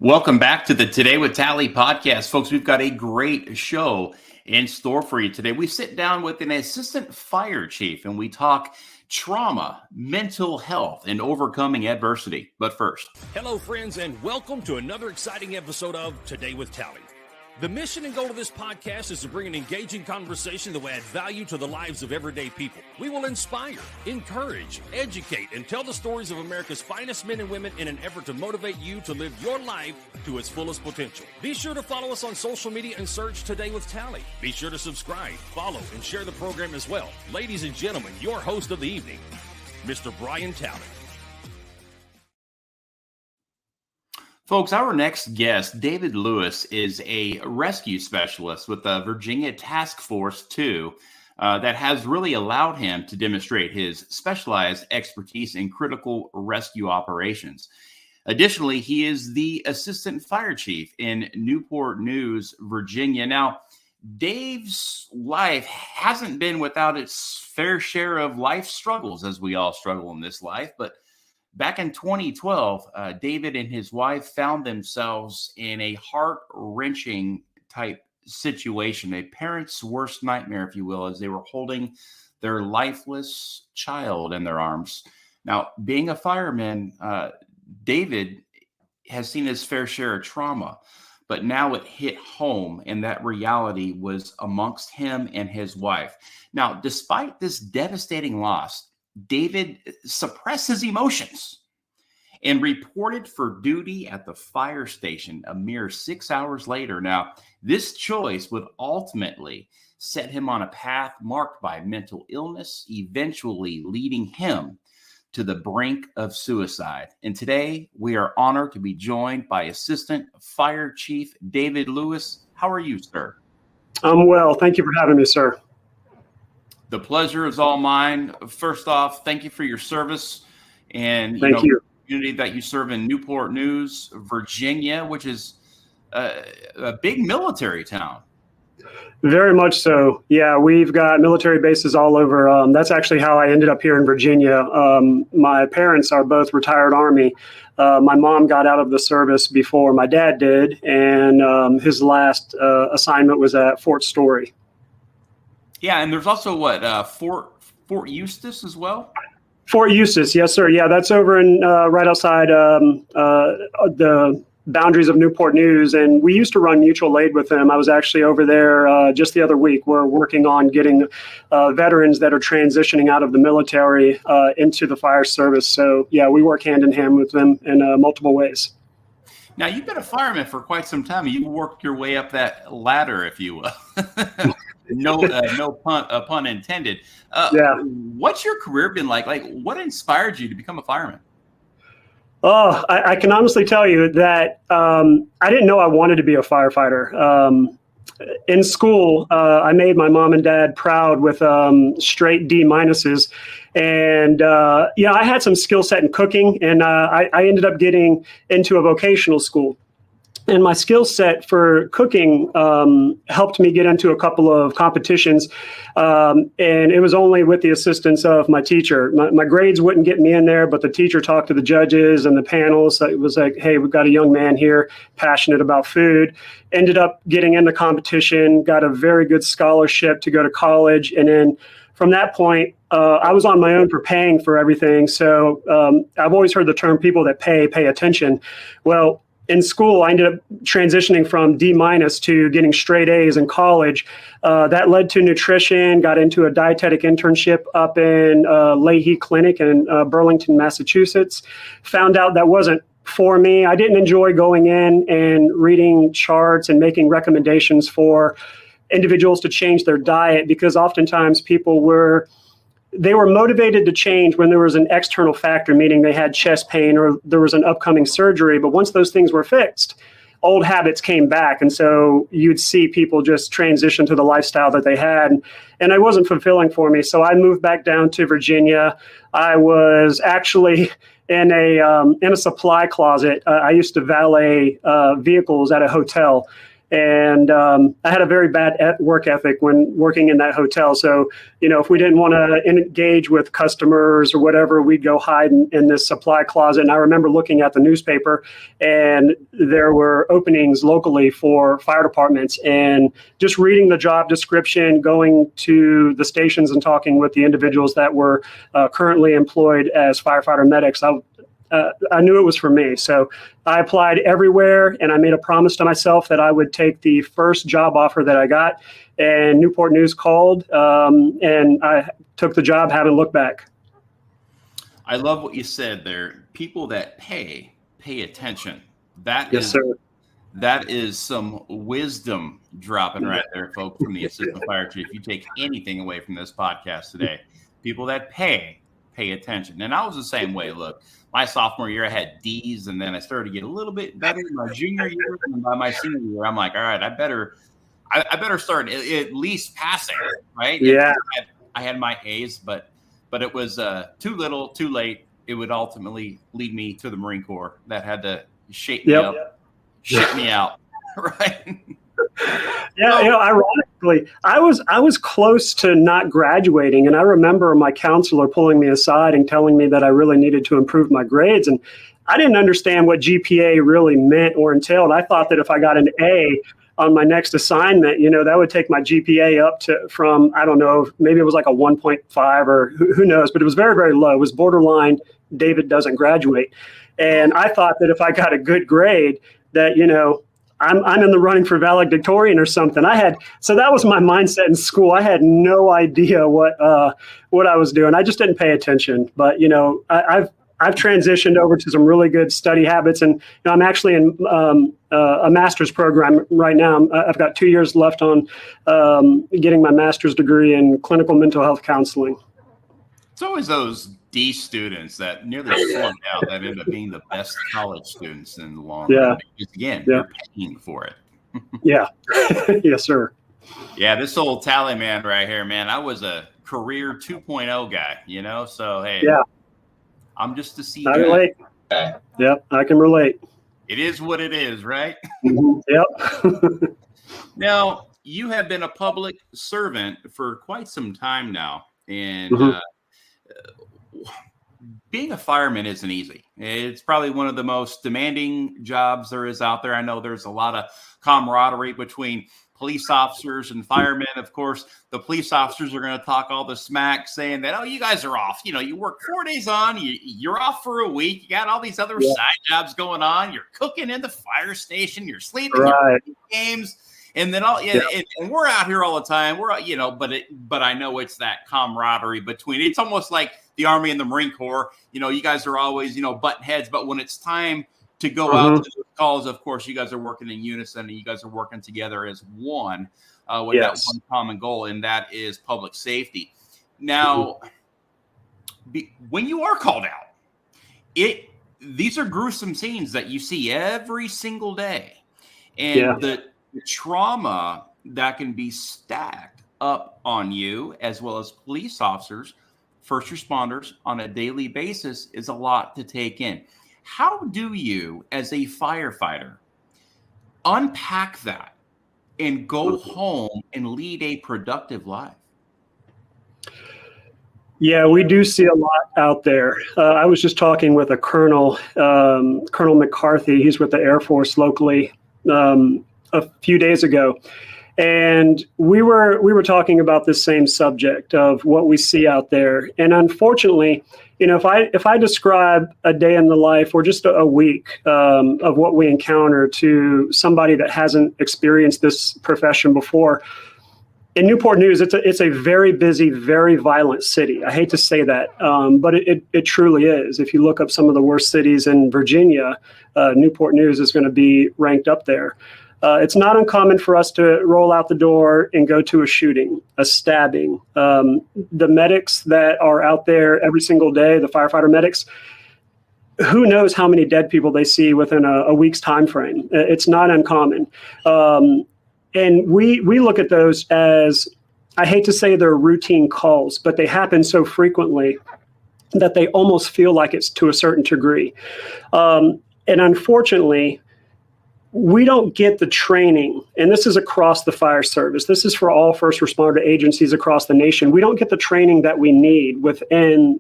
Welcome back to the Today with Tally podcast. Folks, we've got a great show in store for you today. We sit down with an assistant fire chief and we talk trauma, mental health, and overcoming adversity. But first, hello, friends, and welcome to another exciting episode of Today with Tally. The mission and goal of this podcast is to bring an engaging conversation that will add value to the lives of everyday people. We will inspire, encourage, educate, and tell the stories of America's finest men and women in an effort to motivate you to live your life to its fullest potential. Be sure to follow us on social media and search Today with Tally. Be sure to subscribe, follow, and share the program as well. Ladies and gentlemen, your host of the evening, Mr. Brian Tally. folks, our next guest, David Lewis, is a rescue specialist with the Virginia Task Force 2 that has really allowed him to demonstrate his specialized expertise in critical rescue operations. Additionally, he is the assistant fire chief in Newport News, Virginia. Now, Dave's life hasn't been without its fair share of life struggles, as we all struggle in this life, but back in 2012, David and his wife found themselves in a heart-wrenching type situation, a parent's worst nightmare, if you will, as they were holding their lifeless child in their arms. Now, being a fireman, David has seen his fair share of trauma, but now it hit home, and that reality was amongst him and his wife. Now, despite this devastating loss, David suppressed his emotions and reported for duty at the fire station a mere 6 hours later. Now, this choice would ultimately set him on a path marked by mental illness, eventually leading him to the brink of suicide. And today, we are honored to be joined by Assistant Fire Chief David Lewis. How are you, sir? I'm well. Thank you for having me, sir. The pleasure is all mine. First off, thank you for your service and thank you. The community that you serve in Newport News, Virginia, which is a big military town. Very much so. Yeah, we've got military bases all over. That's actually how I ended up here in Virginia. My parents are both retired Army. My mom got out of the service before my dad did, and his last assignment was at Fort Story. Yeah, and there's also Fort Eustis as well? Fort Eustis, yes, sir. Yeah, that's over in right outside the boundaries of Newport News, and we used to run mutual aid with them. I was actually over there just the other week. We're working on getting veterans that are transitioning out of the military into the fire service. So, yeah, we work hand in hand with them in multiple ways. Now, you've been a fireman for quite some time. You worked your way up that ladder, if you will. No pun intended. Yeah. What's your career been like? Like, what inspired you to become a fireman? Oh, I can honestly tell you that I didn't know I wanted to be a firefighter. In school, I made my mom and dad proud with straight D minuses. And, I had some skill set in cooking, and I ended up getting into a vocational school. And my skill set for cooking helped me get into a couple of competitions. And it was only with the assistance of my teacher. My grades wouldn't get me in there, but the teacher talked to the judges and the panels. So it was like, hey, we've got a young man here passionate about food. Ended up getting in the competition, got a very good scholarship to go to college. And then from that point, I was on my own for paying for everything. So I've always heard the term people that pay attention. Well, in school, I ended up transitioning from D- to getting straight A's in college. That led to nutrition, got into a dietetic internship up in Leahy Clinic in Burlington, Massachusetts. Found out that wasn't for me. I didn't enjoy going in and reading charts and making recommendations for individuals to change their diet, because oftentimes people were motivated to change when there was an external factor, meaning they had chest pain or there was an upcoming surgery. But once those things were fixed, old habits came back. And so you'd see people just transition to the lifestyle that they had. And it wasn't fulfilling for me. So I moved back down to Virginia. I was actually in a supply closet. I used to valet vehicles at a hotel. And I had a very bad work ethic when working in that hotel. So, if we didn't want to engage with customers or whatever, we'd go hide in this supply closet. And I remember looking at the newspaper, and there were openings locally for fire departments, and just reading the job description, going to the stations and talking with the individuals that were currently employed as firefighter medics. I knew it was for me. So I applied everywhere, and I made a promise to myself that I would take the first job offer that I got. And Newport News called, and I took the job, haven't looked back. I love what you said there. People that pay attention. Yes, sir. That is some wisdom dropping right there, folks, from the assistant fire chief. You take anything away from this podcast today, people that pay attention. And I was the same way. Look, my sophomore year, I had D's, and then I started to get a little bit better in my junior year. And by my senior year, I'm like, all right, I better start at least passing, right? Yeah. I had my A's, but it was too little, too late. It would ultimately lead me to the Marine Corps. That had to shake me up, shake me out, right? Yeah, ironically, I was close to not graduating, and I remember my counselor pulling me aside and telling me that I really needed to improve my grades, and I didn't understand what GPA really meant or entailed. I thought that if I got an A on my next assignment, that would take my GPA up from, I don't know, maybe it was like a 1.5 or who knows, but it was very, very low. It was borderline David doesn't graduate. And I thought that if I got a good grade that, I'm in the running for valedictorian or something. So that was my mindset in school. I had no idea what I was doing. I just didn't pay attention. But I've transitioned over to some really good study habits, and I'm actually in a master's program right now. I've got 2 years left on getting my master's degree in clinical mental health counseling. It's always those D students that nearly flunk out that end up being the best college students in the long run. Because again, you're paying for it. Yeah. Yes, sir. Yeah, this old tally man right here, man. I was a career 2.0 guy, so hey, I'm just a C. I relate. Yep, I can relate. It is what it is, right? Yep. Now, you have been a public servant for quite some time now, and being a fireman isn't easy. It's probably one of the most demanding jobs there is out there. I know there's a lot of camaraderie between police officers and firemen. Of course, the police officers are going to talk all the smack saying that, oh, you guys are off. You work 4 days on, you're off for a week. You got all these other side jobs going on. You're cooking in the fire station. You're sleeping your games. And then and we're out here all the time. We're but I know it's that camaraderie between. It's almost like the Army and the Marine Corps. You guys are always button heads, but when it's time to go out to the calls, of course, you guys are working in unison, and you guys are working together as one with that one common goal, and that is public safety. Now, when you are called out, these are gruesome scenes that you see every single day, and the trauma that can be stacked up on you, as well as police officers, first responders, on a daily basis is a lot to take in. How do you, as a firefighter, unpack that and go home and lead a productive life? Yeah, we do see a lot out there. I was just talking with a colonel, Colonel McCarthy. He's with the Air Force locally a few days ago. And we were talking about this same subject of what we see out there. And unfortunately, if I describe a day in the life or just a week of what we encounter to somebody that hasn't experienced this profession before, in Newport News, it's a very busy, very violent city. I hate to say that, but it truly is. If you look up some of the worst cities in Virginia, Newport News is going to be ranked up there. It's not uncommon for us to roll out the door and go to a shooting, a stabbing. The medics that are out there every single day, the firefighter medics, who knows how many dead people they see within a week's time frame. It's not uncommon. And we look at those as, I hate to say they're routine calls, but they happen so frequently that they almost feel like it's to a certain degree. And unfortunately, we don't get the training, and this is across the fire service. This is for all first responder agencies across the nation. We don't get the training that we need within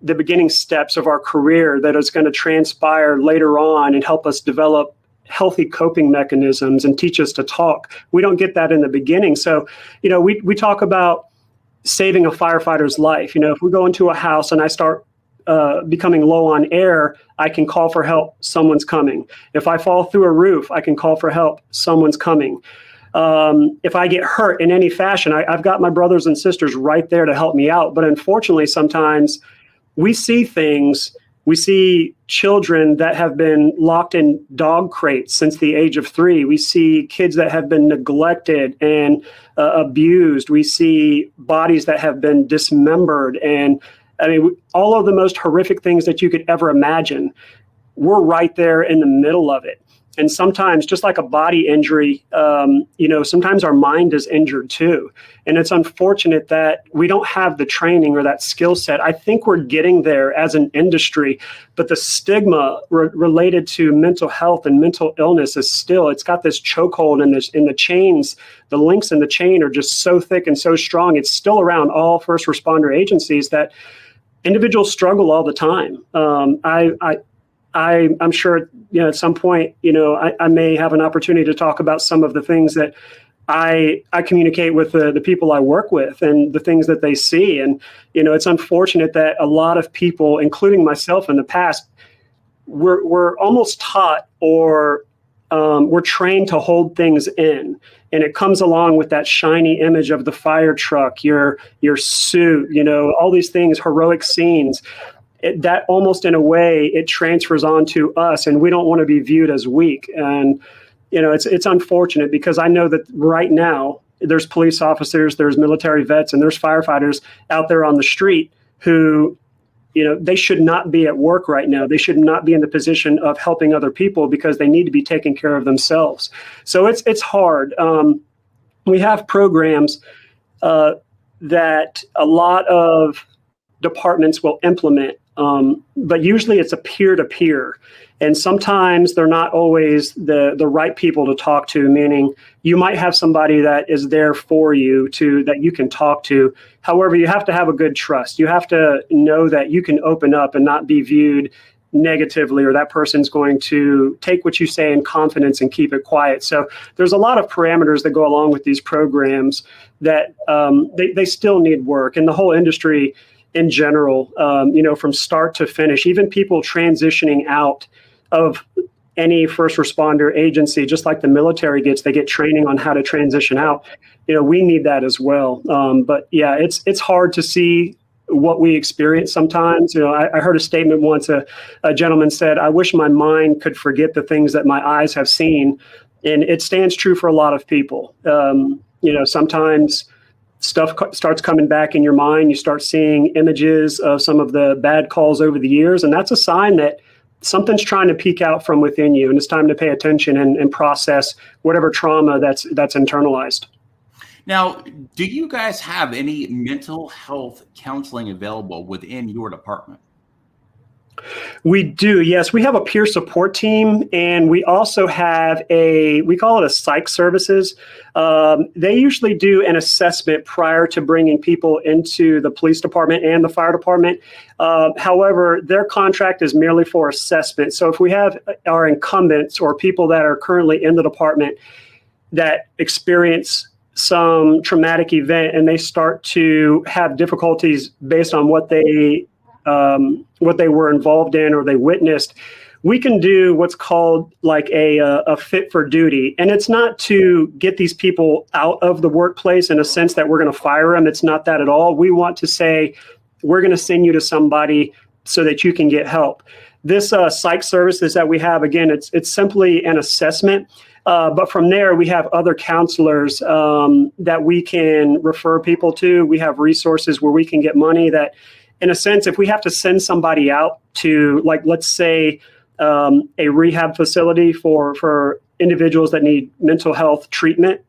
the beginning steps of our career that is going to transpire later on and help us develop healthy coping mechanisms and teach us to talk. We don't get that in the beginning. So, we talk about saving a firefighter's life. If we go into a house and I start becoming low on air, I can call for help. Someone's coming. If I fall through a roof, I can call for help. Someone's coming. If I get hurt in any fashion, I've got my brothers and sisters right there to help me out. But unfortunately, sometimes we see things. We see children that have been locked in dog crates since the age of 3. We see kids that have been neglected and abused. We see bodies that have been dismembered. And all of the most horrific things that you could ever imagine. We're right there in the middle of it. And sometimes, just like a body injury, sometimes our mind is injured too. And it's unfortunate that we don't have the training or that skill set. I think we're getting there as an industry, but the stigma related to mental health and mental illness it's got this chokehold, and in the chains, the links in the chain are just so thick and so strong. It's still around all first responder agencies that individuals struggle all the time. I'm sure, at some point, I may have an opportunity to talk about some of the things that I communicate with the people I work with and the things that they see. And, it's unfortunate that a lot of people, including myself in the past, we're almost taught or we're trained to hold things in. And it comes along with that shiny image of the fire truck, your suit, all these things, heroic scenes. That almost in a way, it transfers on to us, and we don't want to be viewed as weak. And, it's unfortunate because I know that right now there's police officers, there's military vets, and there's firefighters out there on the street who, they should not be at work right now. They should not be in the position of helping other people because they need to be taking care of themselves. So it's hard. We have programs that a lot of departments will implement. But usually it's a peer-to-peer. And sometimes they're not always the right people to talk to, meaning you might have somebody that is there for you that you can talk to. However, you have to have a good trust. You have to know that you can open up and not be viewed negatively, or that person's going to take what you say in confidence and keep it quiet. So there's a lot of parameters that go along with these programs that they still need work. And the whole industry in general, from start to finish, even people transitioning out of any first responder agency, just like the military they get training on how to transition out. We need that as well. But yeah, it's hard to see what we experience sometimes. I heard a statement once, a gentleman said, "I wish my mind could forget the things that my eyes have seen." And it stands true for a lot of people. Sometimes stuff starts coming back in your mind. You start seeing images of some of the bad calls over the years. And that's a sign that something's trying to peek out from within you. And it's time to pay attention and process whatever trauma that's internalized. Now, do you guys have any mental health counseling available within your department? We do, yes. We have a peer support team, and we also have we call it a psych services. They usually do an assessment prior to bringing people into the police department and the fire department. However, their contract is merely for assessment. So if we have our incumbents or people that are currently in the department that experience some traumatic event and they start to have difficulties based on what they were involved in or they witnessed, we can do what's called like a fit for duty. And it's not to get these people out of the workplace in a sense that we're going to fire them. It's not that at all. We want to say, we're going to send you to somebody so that you can get help. This psych services that we have, again, it's simply an assessment. But from there, we have other counselors that we can refer people to. We have resources where we can get money that, in a sense, if we have to send somebody out to, like, let's say, a rehab facility for individuals that need mental health treatment,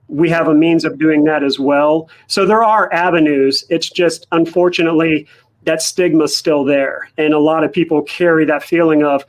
we have a means of doing that as well. So there are avenues. It's just, unfortunately, that stigma is still there. And a lot of people carry that feeling of,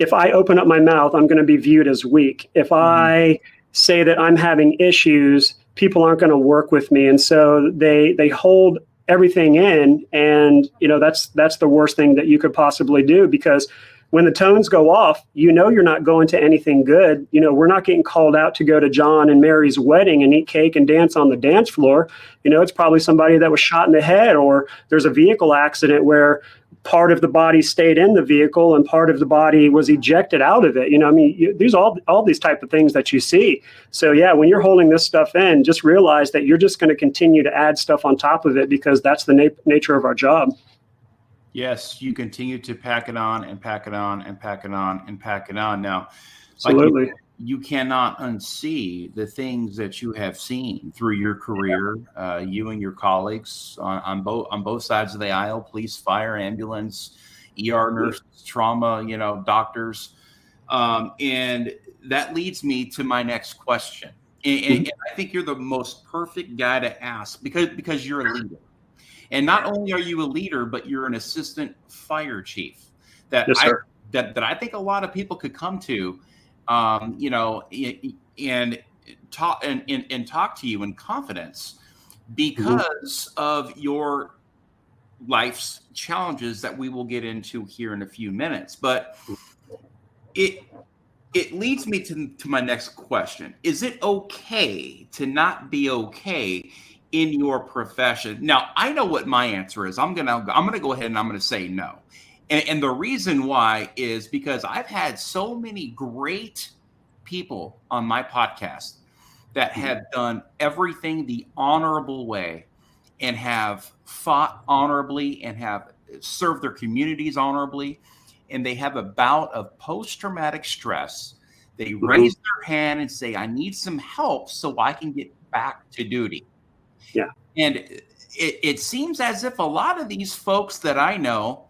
if I open up my mouth, I'm going to be viewed as weak. If I say that I'm having issues, people aren't going to work with me. And so they hold everything in. And, that's the worst thing that you could possibly do, because when the tones go off, you're not going to anything good. We're not getting called out to go to John and Mary's wedding and eat cake and dance on the dance floor. It's probably somebody that was shot in the head, or there's a vehicle accident where part of the body stayed in the vehicle and part of the body was ejected out of it. There's all these type of things that you see. So yeah, when you're holding this stuff in, just realize that you're just going to continue to add stuff on top of it, because that's the nature of our job. Yes, you continue to pack it on and pack it on and pack it on and pack it on. Now, absolutely, like you cannot unsee the things that you have seen through your career, you and your colleagues on both sides of the aisle: police, fire, ambulance, ER nurses, trauma, doctors, and that leads me to my next question. And I think you're the most perfect guy to ask because you're a leader. And not only are you a leader, but you're an assistant fire chief that I think a lot of people could come to, and talk to you in confidence because of your life's challenges that we will get into here in a few minutes. But it leads me to my next question. Is it okay to not be okay in your profession? Now, I know what my answer is. I'm gonna go ahead and I'm gonna say no. And the reason why is because I've had so many great people on my podcast that have done everything the honorable way and have fought honorably and have served their communities honorably. And they have a bout of post-traumatic stress. They raise their hand and say, I need some help so I can get back to duty. Yeah. And it seems as if a lot of these folks that I know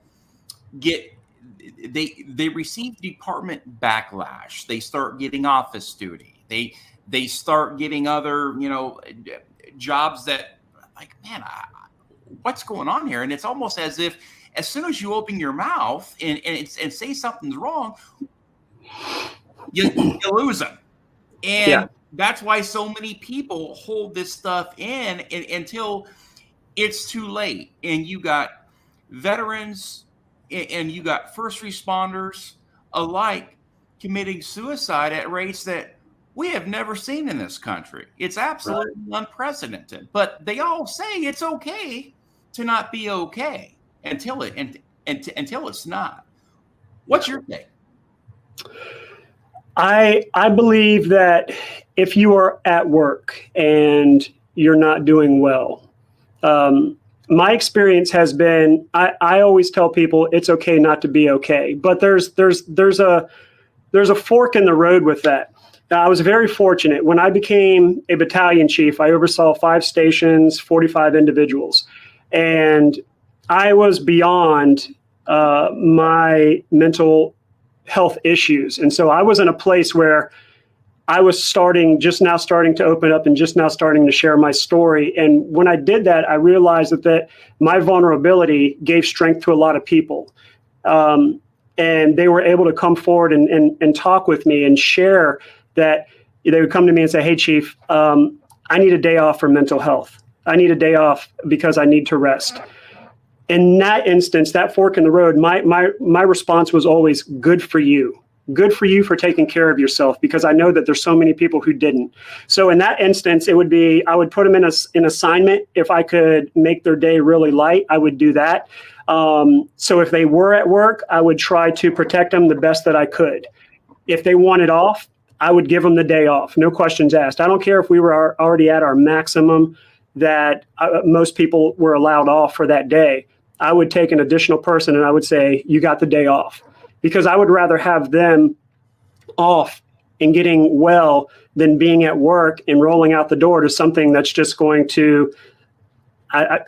they receive department backlash. They start getting office duty. They start getting other, jobs that, like, man, what's going on here? And it's almost as if as soon as you open your mouth and say something's wrong, you lose them. And that's why so many people hold this stuff in until it's too late. And you got veterans and you got first responders alike committing suicide at rates that we have never seen in this country. It's absolutely unprecedented. But they all say it's okay to not be okay until it's not. What's your take? I believe that if you are at work and you're not doing well, my experience has been, I always tell people it's okay not to be okay, but there's a fork in the road with that. Now, I was very fortunate. When I became a battalion chief, I oversaw 5 stations, 45 individuals, and I was beyond my mental health issues. And so I was in a place where I was just now starting to open up and just now starting to share my story. And when I did that, I realized that my vulnerability gave strength to a lot of people. And they were able to come forward and talk with me and share that. They would come to me and say, hey, Chief, I need a day off for mental health. I need a day off because I need to rest. In that instance, that fork in the road, my response was always, good for you. Good for you for taking care of yourself, because I know that there's so many people who didn't. So in that instance, it would be, I would put them in an assignment. If I could make their day really light, I would do that. So if they were at work, I would try to protect them the best that I could. If they wanted off, I would give them the day off. No questions asked. I don't care if we were already at our maximum that most people were allowed off for that day. I would take an additional person and I would say, you got the day off, because I would rather have them off and getting well than being at work and rolling out the door to something that's just going to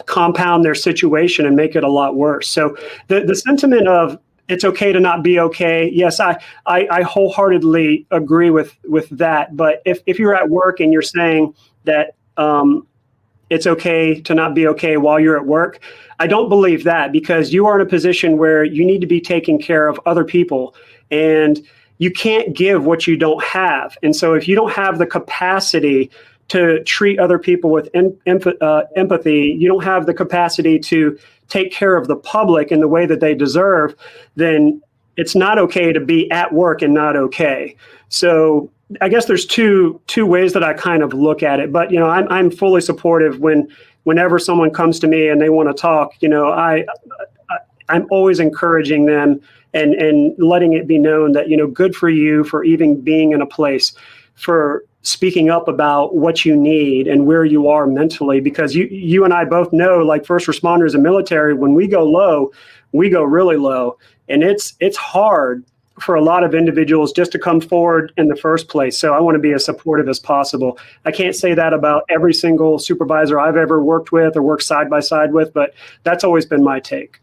compound their situation and make it a lot worse. So the sentiment of it's okay to not be okay. Yes, I wholeheartedly agree with that. But if you're at work and you're saying that it's okay to not be okay while you're at work. I don't believe that, because you are in a position where you need to be taking care of other people, and you can't give what you don't have. And so if you don't have the capacity to treat other people with empathy, you don't have the capacity to take care of the public in the way that they deserve, then it's not okay to be at work and not okay. So I guess there's two ways that I kind of look at it. But, you know, I'm fully supportive whenever someone comes to me and they want to talk. You know, I'm always encouraging them and letting it be known that, you know, good for you for even being in a place, for speaking up about what you need and where you are mentally, because you and I both know, like first responders and military, when we go low, we go really low. And it's hard for a lot of individuals just to come forward in the first place. So I want to be as supportive as possible. I can't say that about every single supervisor I've ever worked with or worked side by side with, but that's always been my take.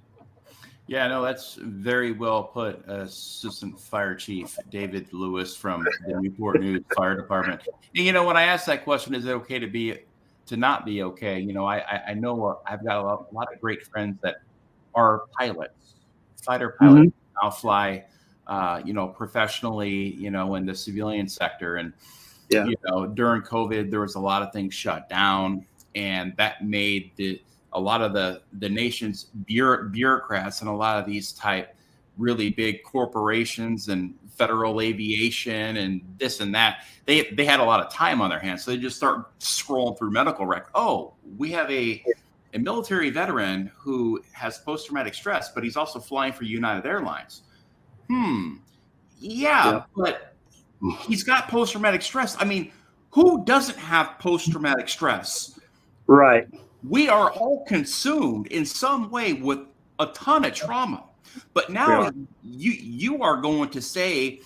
Yeah, no, that's very well put. Assistant Fire Chief David Lewis from the Newport News Fire Department. And, you know, when I asked that question, is it okay to not be okay? You know, I know I've got a lot of great friends that are pilots, fighter pilots. Mm-hmm. I'll fly, you know, professionally, you know, in the civilian sector. And, you know, during COVID, there was a lot of things shut down, and that made a lot of the nation's bureaucrats and a lot of these type really big corporations and federal aviation and this and that, they had a lot of time on their hands. So they just start scrolling through medical records. Oh, we have a military veteran who has post-traumatic stress, but he's also flying for United Airlines. Yeah, but he's got post-traumatic stress. I mean, who doesn't have post-traumatic stress? Right. We are all consumed in some way with a ton of trauma. But now you are going to say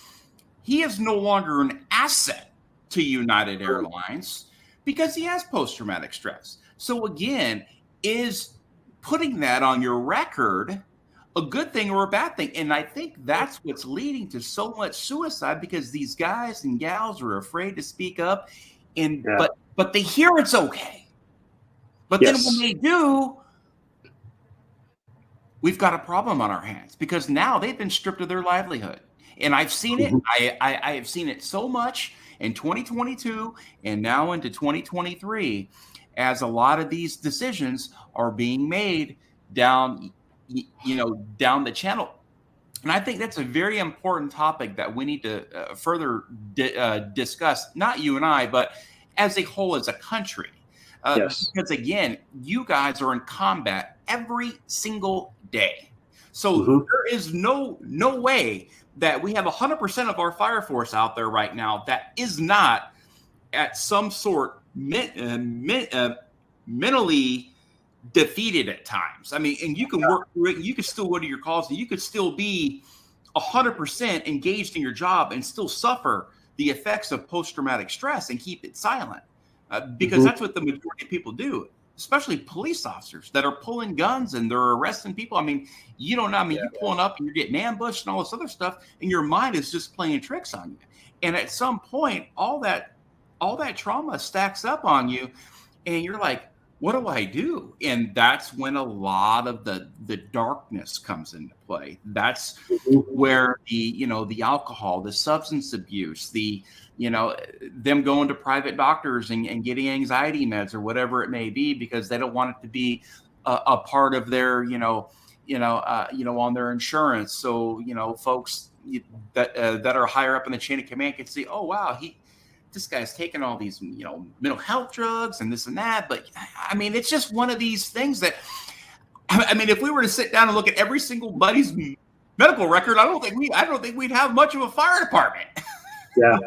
he is no longer an asset to United Airlines because he has post-traumatic stress. So again, is putting that on your record a good thing or a bad thing? And I think that's what's leading to so much suicide, because these guys and gals are afraid to speak up, and but they hear it's okay. But then when they do, we've got a problem on our hands, because now they've been stripped of their livelihood. And I've seen it. I have seen it so much in 2022 and now into 2023, as a lot of these decisions are being made down the channel. And I think that's a very important topic that we need to further discuss, not you and I, but as a whole, as a country. Because again, you guys are in combat every single day. So there is no way that we have 100% of our fire force out there right now that is not at some sort mentally defeated at times. I mean, and you can work through it, and you can still go to your calls, and you could still be 100% engaged in your job and still suffer the effects of post-traumatic stress and keep it silent. Because that's what the majority of people do, especially police officers that are pulling guns and they're arresting people. I mean, you don't know. I mean, you're pulling up and you're getting ambushed and all this other stuff, and your mind is just playing tricks on you. And at some point, all that trauma stacks up on you, and you're like, what do I do? And that's when a lot of the darkness comes into play. That's where the alcohol, the substance abuse, them going to private doctors and getting anxiety meds or whatever it may be, because they don't want it to be a part of their, on their insurance. So, folks that are higher up in the chain of command can see, oh, wow, this guy's taking all these, mental health drugs and this and that. But I mean, it's just one of these things that, I mean, if we were to sit down and look at every single buddy's medical record, I don't think we'd have much of a fire department. Yeah.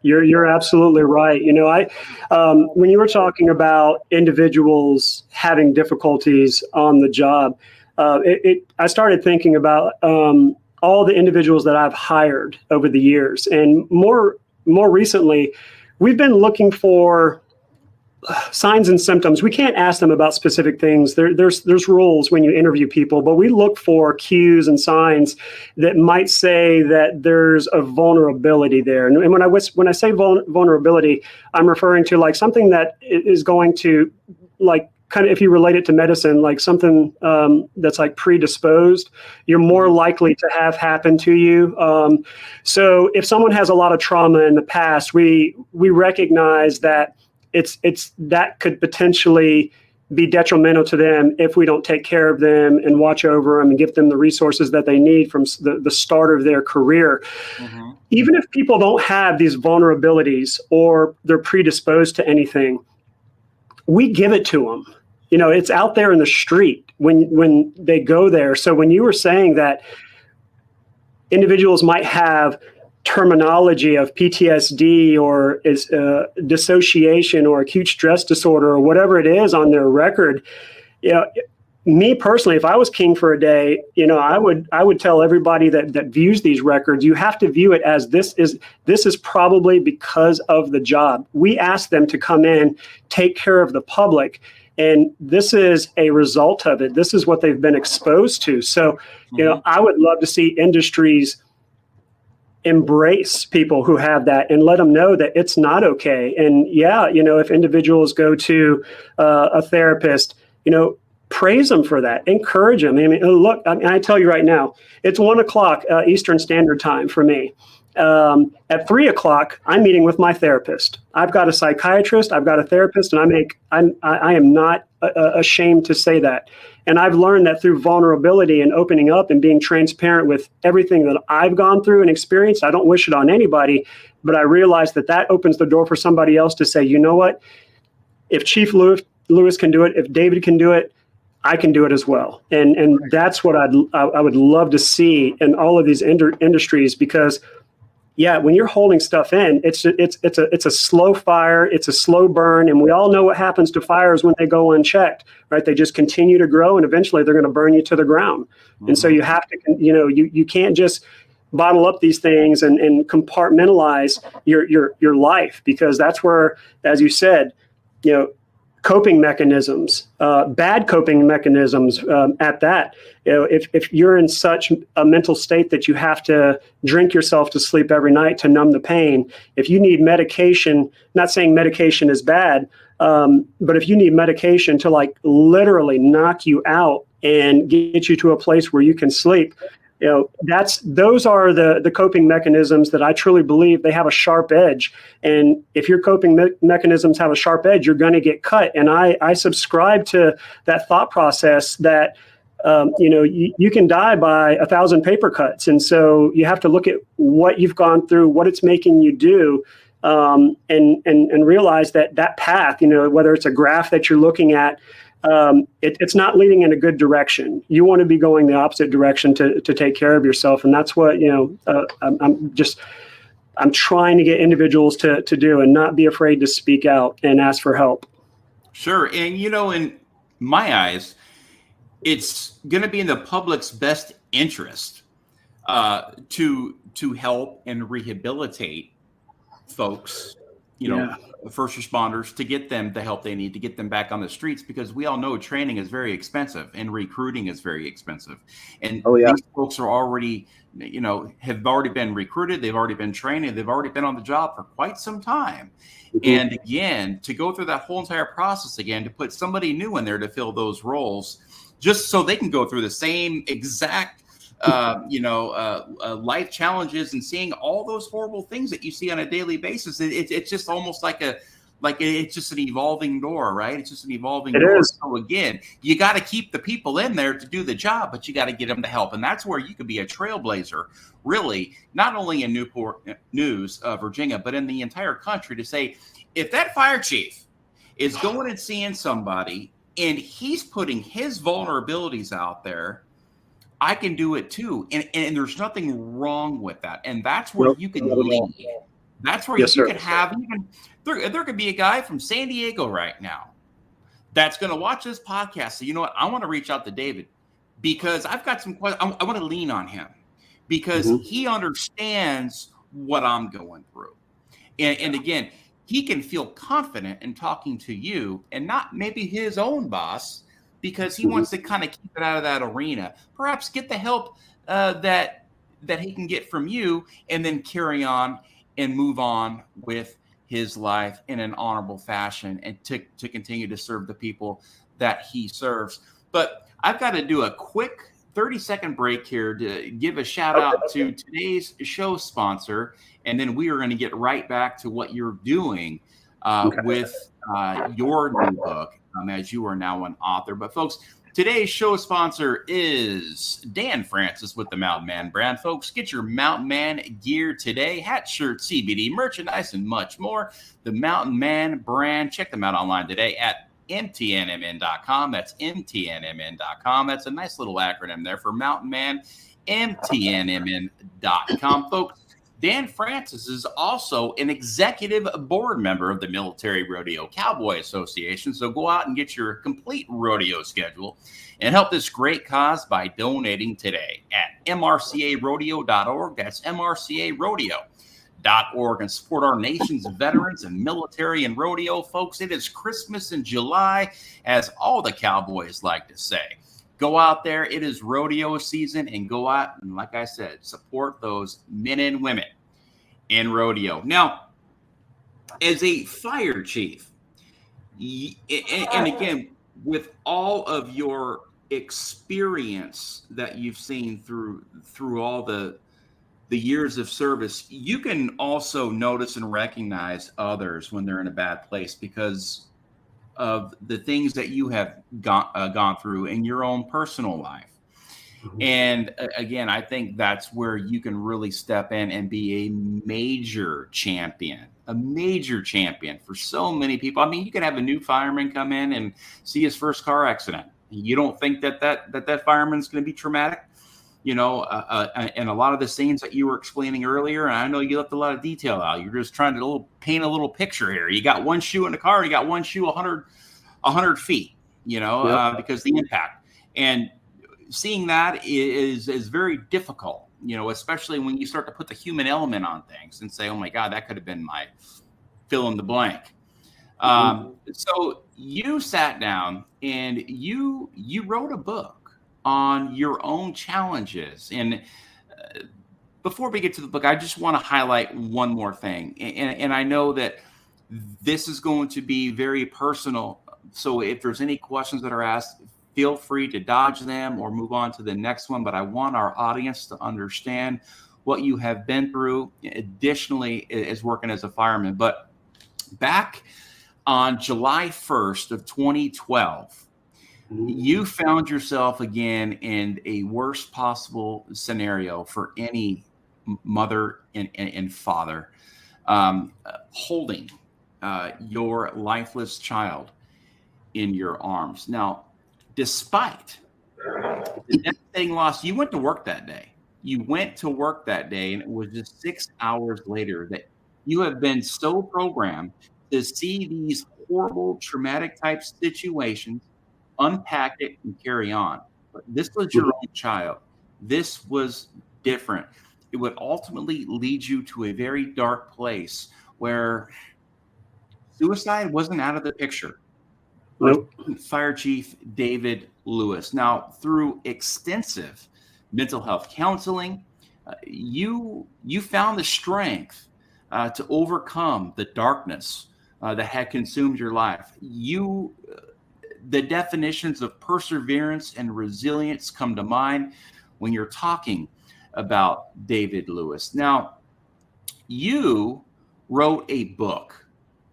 You're absolutely right. When you were talking about individuals having difficulties on the job, I started thinking about all the individuals that I've hired over the years, and more recently, we've been looking for signs and symptoms. We can't ask them about specific things. There's rules when you interview people, but we look for cues and signs that might say that there's a vulnerability there. And when I say vulnerability, I'm referring to like something that is going to, like, kind of, if you relate it to medicine, like something that's like predisposed, you're more likely to have happen to you. So if someone has a lot of trauma in the past, we recognize that it's that could potentially be detrimental to them if we don't take care of them and watch over them and give them the resources that they need from the start of their career. Mm-hmm. Even if people don't have these vulnerabilities or they're predisposed to anything, we give it to them. You know, it's out there in the street when they go there. So when you were saying that individuals might have terminology of PTSD or dissociation or acute stress disorder or whatever it is on their record, you know, me personally, if I was king for a day, you know, I would tell everybody that views these records, you have to view it as this is probably because of the job. We ask them to come in, take care of the public, and this is a result of it. This is what they've been exposed to. So, you know, I would love to see industries embrace people who have that and let them know that it's not okay. And yeah, you know, if individuals go to a therapist, you know, praise them for that, encourage them. I mean, look, I tell you right now, it's 1:00 Eastern Standard Time for me. At 3:00, I'm meeting with my therapist. I've got a psychiatrist, I've got a therapist, and I am not ashamed to say that. And I've learned that through vulnerability and opening up and being transparent with everything that I've gone through and experienced. I don't wish it on anybody, but I realize that opens the door for somebody else to say, you know what, if Chief Lewis can do it, if David can do it, I can do it as well. And that's what I would love to see in all of these industries, because yeah, when you're holding stuff in, it's a slow fire, it's a slow burn, and we all know what happens to fires when they go unchecked, right? They just continue to grow, and eventually they're going to burn you to the ground. Mm-hmm. And so you have to, you know, you can't just bottle up these things and compartmentalize your life, because that's where, as you said, you know, coping mechanisms, bad coping mechanisms at that. You know, if you're in such a mental state that you have to drink yourself to sleep every night to numb the pain, if you need medication, not saying medication is bad, but if you need medication to like literally knock you out and get you to a place where you can sleep, you know, those are the coping mechanisms that I truly believe they have a sharp edge. And if your coping mechanisms have a sharp edge, you're going to get cut. And I subscribe to that thought process that, you know, you can die by 1,000 paper cuts. And so you have to look at what you've gone through, what it's making you do, and realize that path, you know, whether it's a graph that you're looking at, it's not leading in a good direction. You want to be going the opposite direction to take care of yourself. And that's what, you know, I'm trying to get individuals to do, and not be afraid to speak out and ask for help. Sure. And, you know, in my eyes, it's going to be in the public's best interest to help and rehabilitate folks, you know, first responders, to get them the help they need, to get them back on the streets, because we all know training is very expensive and recruiting is very expensive. And these folks are already, you know, have already been recruited. They've already been trained. They've already been on the job for quite some time. Mm-hmm. And again, to go through that whole entire process again, to put somebody new in there to fill those roles, just so they can go through the same exact life challenges and seeing all those horrible things that you see on a daily basis. It's just almost like it's just an evolving door, right? It's just an evolving door. So again, you got to keep the people in there to do the job, but you got to get them to help. And that's where you could be a trailblazer, really, not only in Newport News, Virginia, but in the entire country, to say, if that fire chief is going and seeing somebody and he's putting his vulnerabilities out there, I can do it too. And there's nothing wrong with that. And that's where you can lead. That's where you can have even, there could be a guy from San Diego right now that's going to watch this podcast. So, you know what? I want to reach out to David, because I've got some questions. I want to lean on him, because he understands what I'm going through. And again, he can feel confident in talking to you and not maybe his own boss, because he wants to kind of keep it out of that arena. Perhaps get the help that he can get from you, and then carry on and move on with his life in an honorable fashion, and to continue to serve the people that he serves. But I've got to do a quick 30-second break here to give a shout out to today's show sponsor, and then we are going to get right back to what you're doing with your new book, as you are now an author. But folks, today's show sponsor is Dan Francis with the Mountain Man brand. Folks, get your Mountain Man gear today: hat, shirt, CBD merchandise, and much more. The Mountain Man brand. Check them out online today at mtnmn.com. That's mtnmn.com. That's a nice little acronym there for Mountain Man. mtnmn.com. Folks, Dan Francis is also an executive board member of the Military Rodeo Cowboy Association. So go out and get your complete rodeo schedule and help this great cause by donating today at mrcarodeo.org. That's mrcarodeo.org, and support our nation's veterans and military and rodeo. Folks, it is Christmas in July, as all the cowboys like to say. Go out there. It is rodeo season, and go out and, like I said, support those men and women in rodeo. Now, as a fire chief, and again, with all of your experience that you've seen through all the years of service, you can also notice and recognize others when they're in a bad place because of the things that you have gone through in your own personal life. And again, I think that's where you can really step in and be a major champion for so many people. I mean, you can have a new fireman come in and see his first car accident. You don't think that fireman's going to be traumatic, and a lot of the scenes that you were explaining earlier, and I know you left a lot of detail out. You're just trying to paint a little picture here. You got one shoe in the car, you got one shoe 100 feet, because the impact. And seeing that is very difficult, especially when you start to put the human element on things and say, oh my God, that could have been my fill in the blank. So you sat down and you wrote a book on your own challenges. And before we get to the book, I just want to highlight one more thing. And I know that this is going to be very personal. So if there's any questions that are asked, feel free to dodge them or move on to the next one. But I want our audience to understand what you have been through, additionally, as working as a fireman. But back on July 1st of 2012, you found yourself again in a worst possible scenario for any mother and father, holding your lifeless child in your arms. Now, despite the devastating loss, you went to work that day. And it was just 6 hours later that you have been so programmed to see these horrible, traumatic type situations, unpack it, and carry on. But this was your own child. This was different. It would ultimately lead you to a very dark place where suicide wasn't out of the picture. Nope. Fire Chief David Lewis. Now, through extensive mental health counseling, you found the strength to overcome the darkness that had consumed your life. The definitions of perseverance and resilience come to mind when you're talking about David Lewis. Now, you wrote a book,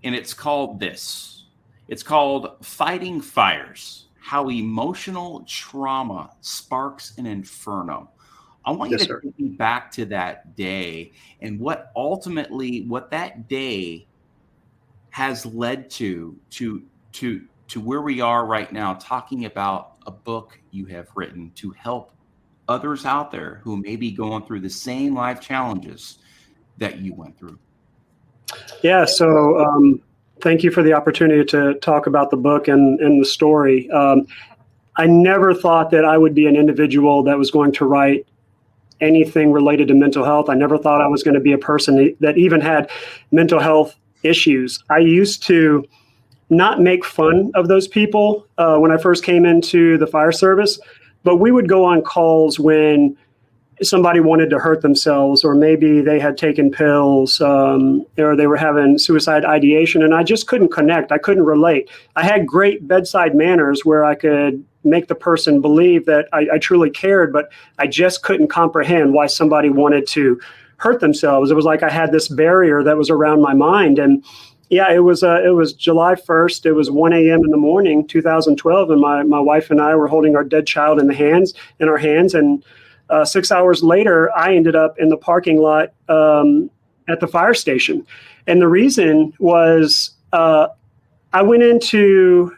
and it's called this. It's called Fighting Fires: How Emotional Trauma Sparks an Inferno. I want you to take me back to that day and what that day has led to where we are right now, talking about a book you have written to help others out there who may be going through the same life challenges that you went through. Yeah. So thank you for the opportunity to talk about the book and the story. I never thought that I would be an individual that was going to write anything related to mental health. I never thought I was going to be a person that even had mental health issues. I used to not make fun of those people when I first came into the fire service, but we would go on calls when somebody wanted to hurt themselves, or maybe they had taken pills, or they were having suicide ideation, and I just couldn't connect. I couldn't relate. I had great bedside manners where I could make the person believe that I truly cared, but I just couldn't comprehend why somebody wanted to hurt themselves. It was like I had this barrier that was around my mind. And yeah, it was July 1st. It was 1 a.m. in the morning, 2012, and my wife and I were holding our dead child in our hands. And 6 hours later, I ended up in the parking lot at the fire station. And the reason was I went into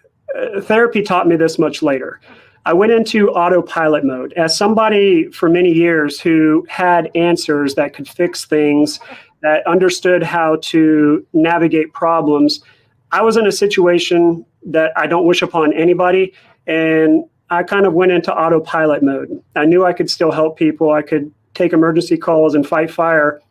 therapy taught me this much later. I went into autopilot mode. As somebody for many years who had answers that could fix things, that understood how to navigate problems, I was in a situation that I don't wish upon anybody. And I kind of went into autopilot mode. I knew I could still help people. I could take emergency calls and fight fire.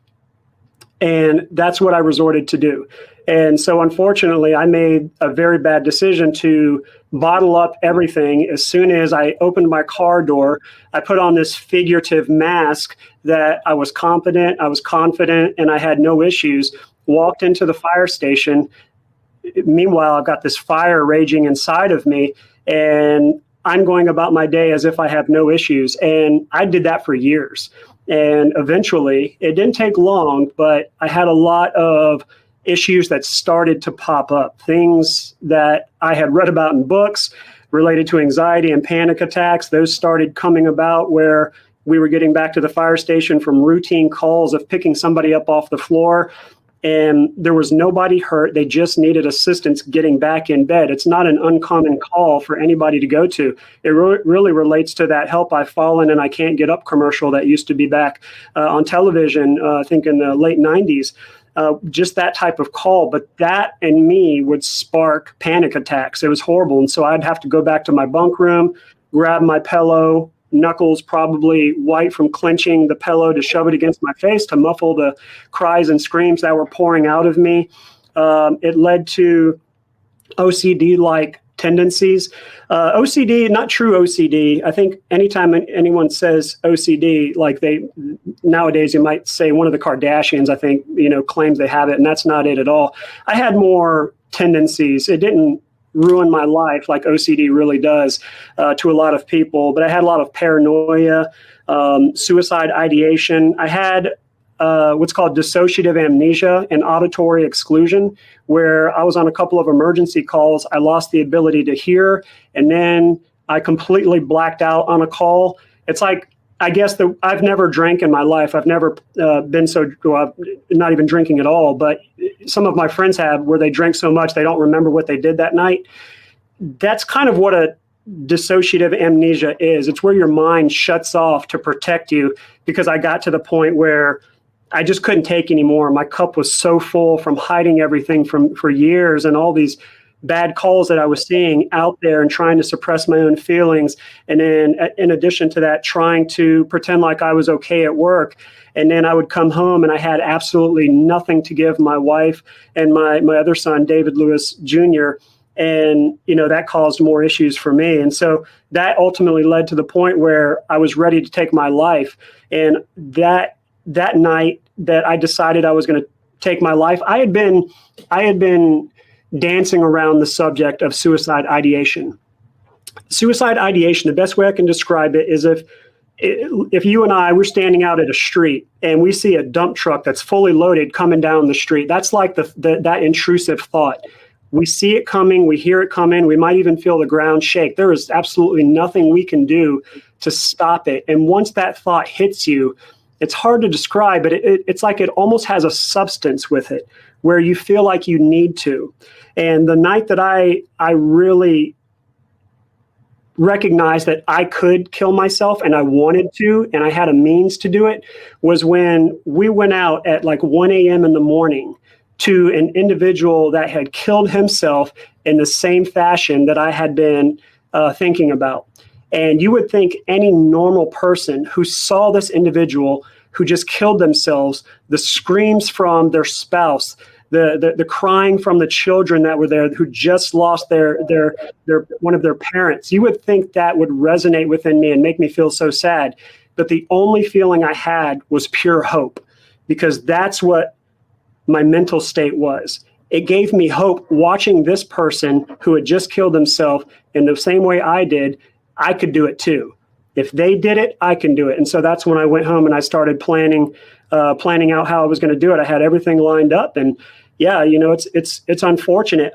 And that's what I resorted to do. And so unfortunately, I made a very bad decision to bottle up everything. As soon as I opened my car door, I put on this figurative mask that I was competent, I was confident, and I had no issues. Walked into the fire station. Meanwhile, I've got this fire raging inside of me, and I'm going about my day as if I have no issues. And I did that for years. And eventually, it didn't take long, but I had a lot of issues that started to pop up, things that I had read about in books related to anxiety and panic attacks. Those started coming about where we were getting back to the fire station from routine calls of picking somebody up off the floor, and there was nobody hurt. They just needed assistance getting back in bed. It's not an uncommon call for anybody to go to. It really relates to that help I've fallen and I can't get up commercial that used to be back on television, I think in the late 90s. Just that type of call, but that in me would spark panic attacks. It was horrible. And so I'd have to go back to my bunk room, grab my pillow, knuckles probably white from clenching the pillow, to shove it against my face to muffle the cries and screams that were pouring out of me. It led to OCD-like tendencies. OCD, not true OCD. I think anytime anyone says OCD, like nowadays you might say one of the Kardashians, I think, claims they have it, and that's not it at all. I had more tendencies. It didn't ruin my life like OCD really does to a lot of people, but I had a lot of paranoia, suicide ideation. I had what's called dissociative amnesia and auditory exclusion, where I was on a couple of emergency calls. I lost the ability to hear, and then I completely blacked out on a call. It's like, I guess I've never drank in my life. I've never been not even drinking at all, but some of my friends have, where they drink so much they don't remember what they did that night. That's kind of what a dissociative amnesia is. It's where your mind shuts off to protect you, because I got to the point where I just couldn't take anymore. My cup was so full from hiding everything for years, and all these bad calls that I was seeing out there and trying to suppress my own feelings. And then in addition to that, trying to pretend like I was okay at work. And then I would come home and I had absolutely nothing to give my wife and my other son, David Lewis Jr. And, that caused more issues for me. And so that ultimately led to the point where I was ready to take my life. And that night that I decided I was going to take my life, I had been dancing around the subject of suicide ideation. Suicide ideation, the best way I can describe it is if you and I, we're standing out at a street and we see a dump truck that's fully loaded coming down the street. That's like that intrusive thought. We see it coming, we hear it coming, we might even feel the ground shake. There is absolutely nothing we can do to stop it. And once that thought hits you, it's hard to describe, but it's like it almost has a substance with it where you feel like you need to. And the night that I really recognized that I could kill myself and I wanted to, and I had a means to do it, was when we went out at like 1 a.m. in the morning to an individual that had killed himself in the same fashion that I had been thinking about. And you would think any normal person who saw this individual who just killed themselves, the screams from their spouse, the crying from the children that were there who just lost their one of their parents. You would think that would resonate within me and make me feel so sad. But the only feeling I had was pure hope, because that's what my mental state was. It gave me hope watching this person who had just killed himself in the same way I did. I could do it too. If they did it, I can do it. And so that's when I went home and I started planning out how I was going to do it. I had everything lined up, and yeah, it's unfortunate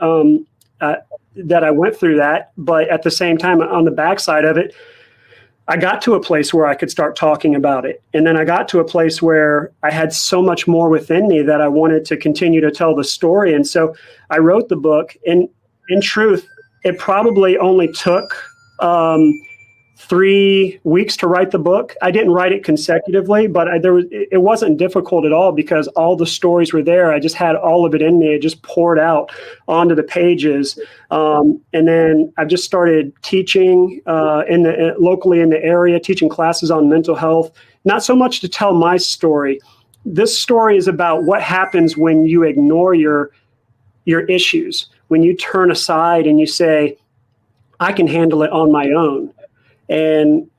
that I went through that, but at the same time, on the backside of it, I got to a place where I could start talking about it. And then I got to a place where I had so much more within me that I wanted to continue to tell the story. And so I wrote the book. And in truth, it probably only took 3 weeks to write the book. I didn't write it consecutively, but it wasn't difficult at all, because all the stories were there. I just had all of it in me. It just poured out onto the pages. And then I just started teaching locally in the area, teaching classes on mental health, not so much to tell my story. This story is about what happens when you ignore your issues, when you turn aside and you say, I can handle it on my own. And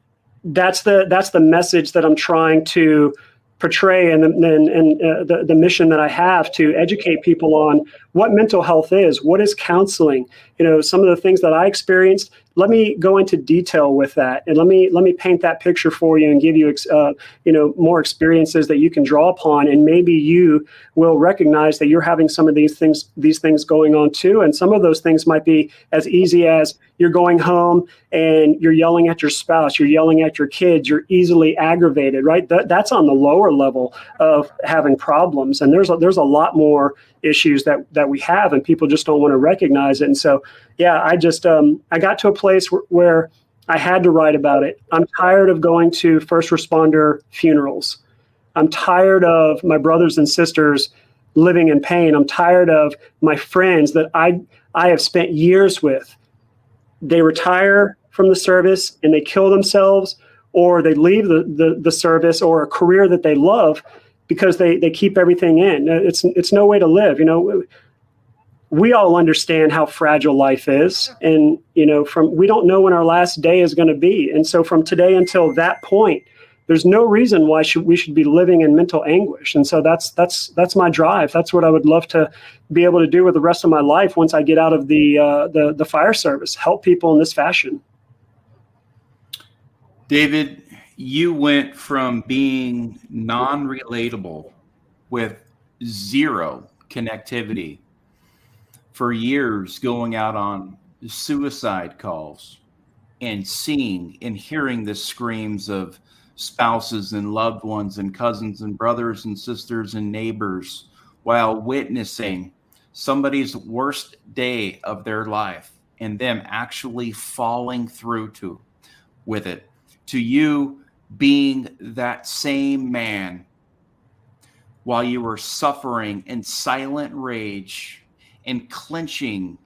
that's the message that I'm trying to portray, and the mission that I have to educate people on what mental health is, what is counseling, some of the things that I experienced. Let me go into detail with that, and let me paint that picture for you and give you more experiences that you can draw upon, and maybe you will recognize that you're having some of these things going on too. And some of those things might be as easy as you're going home and you're yelling at your spouse, you're yelling at your kids, you're easily aggravated, right? That's on the lower level of having problems, and there's a lot more issues that we have, and people just don't want to recognize it. And so, yeah, I got to a place where I had to write about it. I'm tired of going to first responder funerals. I'm tired of my brothers and sisters living in pain. I'm tired of my friends that I have spent years with. They retire from the service and they kill themselves, or they leave the service or a career that they love because they keep everything in. It's no way to live. We all understand how fragile life is, and we don't know when our last day is going to be. And so from today until that point, there's no reason why we should be living in mental anguish. And so that's my drive. That's what I would love to be able to do with the rest of my life once I get out of the fire service, help people in this fashion. David, you went from being non-relatable with zero connectivity for years, going out on suicide calls and seeing and hearing the screams of spouses and loved ones and cousins and brothers and sisters and neighbors, while witnessing somebody's worst day of their life and them actually falling through with it, to you being that same man while you were suffering in silent rage and clenching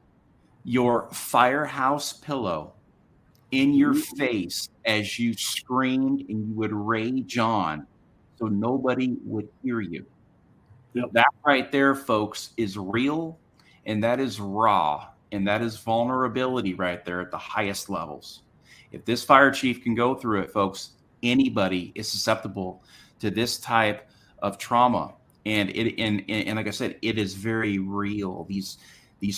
your firehouse pillow in your face as you screamed and you would rage on so nobody would hear you. Yep. That right there, folks, is real, and that is raw, and that is vulnerability right there at the highest levels. If this fire chief can go through it, folks, anybody is susceptible to this type of trauma. And like I said, it is very real. These